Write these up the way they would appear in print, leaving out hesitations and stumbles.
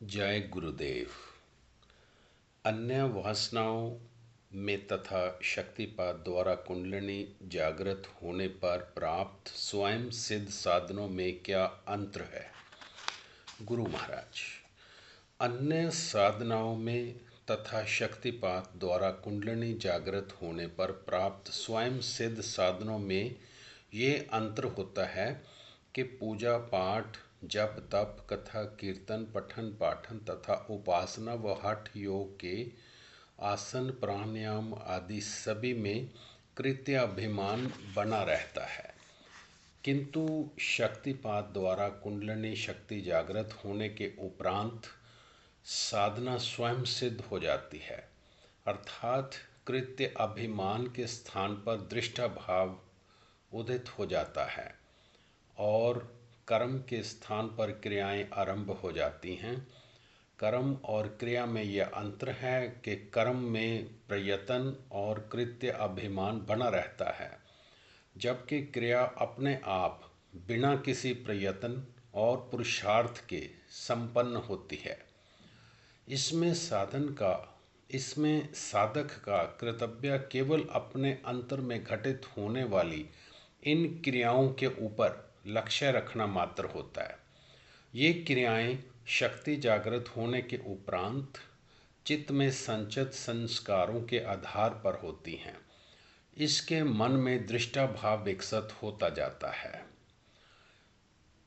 जय गुरुदेव। अन्य वासनाओं में तथा शक्तिपात द्वारा कुंडलिनी जागृत होने पर प्राप्त स्वयं सिद्ध साधनों में क्या अंतर है? गुरु महाराज, अन्य साधनाओं में तथा शक्तिपात द्वारा कुंडलिनी जागृत होने पर प्राप्त स्वयं सिद्ध साधनों में ये अंतर होता है कि पूजा पाठ, जप तप, कथा कीर्तन, पठन पाठन तथा उपासना व हठ योग के आसन प्राणायाम आदि सभी में कृत्याभिमान बना रहता है, किंतु शक्तिपात द्वारा कुंडलिनी शक्ति जागृत होने के उपरांत साधना स्वयं सिद्ध हो जाती है। अर्थात कृत्य अभिमान के स्थान पर दृष्टा भाव उदित हो जाता है और कर्म के स्थान पर क्रियाएं आरंभ हो जाती हैं। कर्म और क्रिया में यह अंतर है कि कर्म में प्रयत्न और कृत्य अभिमान बना रहता है, जबकि क्रिया अपने आप बिना किसी प्रयत्न और पुरुषार्थ के संपन्न होती है। इसमें साधक का कर्तव्य केवल अपने अंतर में घटित होने वाली इन क्रियाओं के ऊपर लक्ष्य रखना मात्र होता है। ये क्रियाएं शक्ति जागृत होने के उपरांत चित्त में संचित संस्कारों के आधार पर होती हैं। इसके मन में दृष्टा भाव विकसित होता जाता है।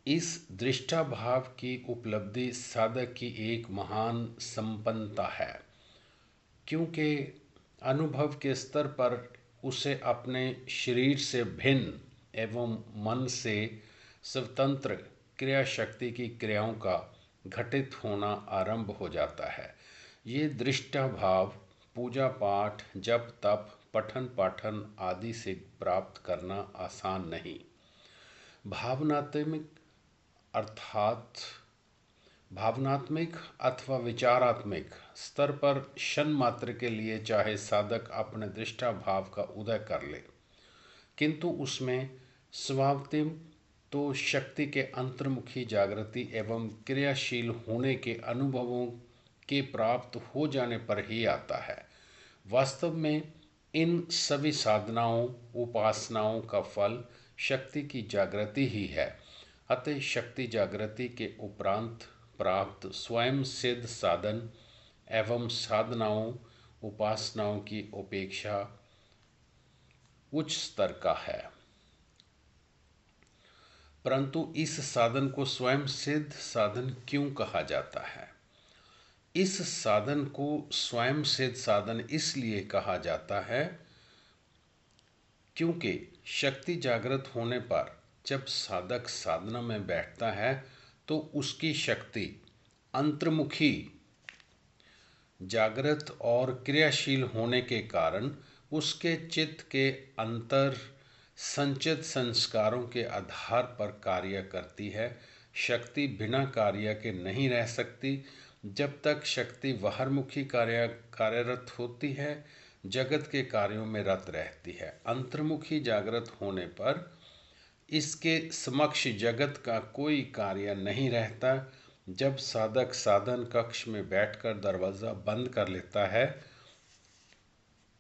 इस दृष्टा भाव की उपलब्धि साधक की एक महान संपन्नता है, क्योंकि अनुभव के स्तर पर उसे अपने शरीर से भिन्न एवं मन से स्वतंत्र क्रिया शक्ति की क्रियाओं का घटित होना आरंभ हो जाता है। ये दृष्टा भाव पूजा पाठ, जप तप, पठन पाठन आदि से प्राप्त करना आसान नहीं। भावनात्मक अथवा विचारात्मक स्तर पर क्षण मात्र के लिए चाहे साधक अपने दृष्टा भाव का उदय कर ले, किंतु उसमें स्वभावतः तो शक्ति के अंतर्मुखी जागृति एवं क्रियाशील होने के अनुभवों के प्राप्त हो जाने पर ही आता है। वास्तव में इन सभी साधनाओं उपासनाओं का फल शक्ति की जागृति ही है। अतः शक्ति जागृति के उपरांत प्राप्त स्वयं सिद्ध साधन एवं साधनाओं उपासनाओं की अपेक्षा उच्च स्तर का है। परंतु इस साधन को स्वयं सिद्ध साधन क्यों कहा जाता है? इस साधन को स्वयं सिद्ध साधन इसलिए कहा जाता है क्योंकि शक्ति जागृत होने पर जब साधक साधना में बैठता है तो उसकी शक्ति अंतर्मुखी जागृत और क्रियाशील होने के कारण उसके चित्त के अंतर संचित संस्कारों के आधार पर कार्य करती है। शक्ति बिना कार्य के नहीं रह सकती। जब तक शक्ति बाहरमुखी कार्यरत होती है, जगत के कार्यों में रत रहती है। अंतर्मुखी जागृत होने पर इसके समक्ष जगत का कोई कार्य नहीं रहता। जब साधक साधन कक्ष में बैठकर दरवाज़ा बंद कर लेता है,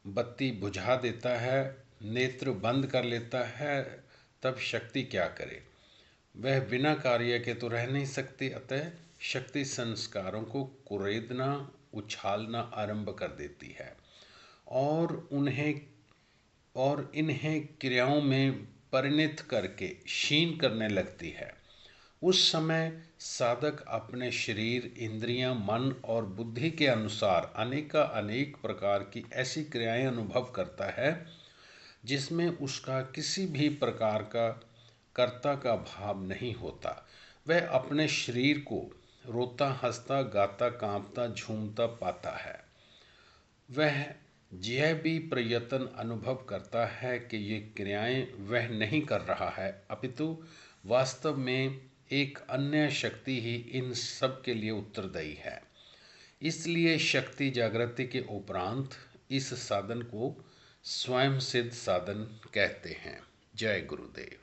बत्ती बुझा देता है, नेत्र बंद कर लेता है, तब शक्ति क्या करे? वह बिना कार्य के तो रह नहीं सकती। अतः शक्ति संस्कारों को कुरेदना, उछालना आरंभ कर देती है और इन्हें क्रियाओं में परिणत करके क्षीण करने लगती है। उस समय साधक अपने शरीर, इंद्रियां, मन और बुद्धि के अनुसार अनेक प्रकार की ऐसी क्रियाएं अनुभव करता है जिसमें उसका किसी भी प्रकार का कर्ता का भाव नहीं होता। वह अपने शरीर को रोता, हंसता, गाता, कांपता, झूमता पाता है। वह यह भी प्रयत्न अनुभव करता है कि ये क्रियाएं वह नहीं कर रहा है, अपितु वास्तव में एक अन्य शक्ति ही इन सब के लिए उत्तरदायी है। इसलिए शक्ति जागृति के उपरांत इस साधन को स्वयं सिद्ध साधन कहते हैं। जय गुरुदेव।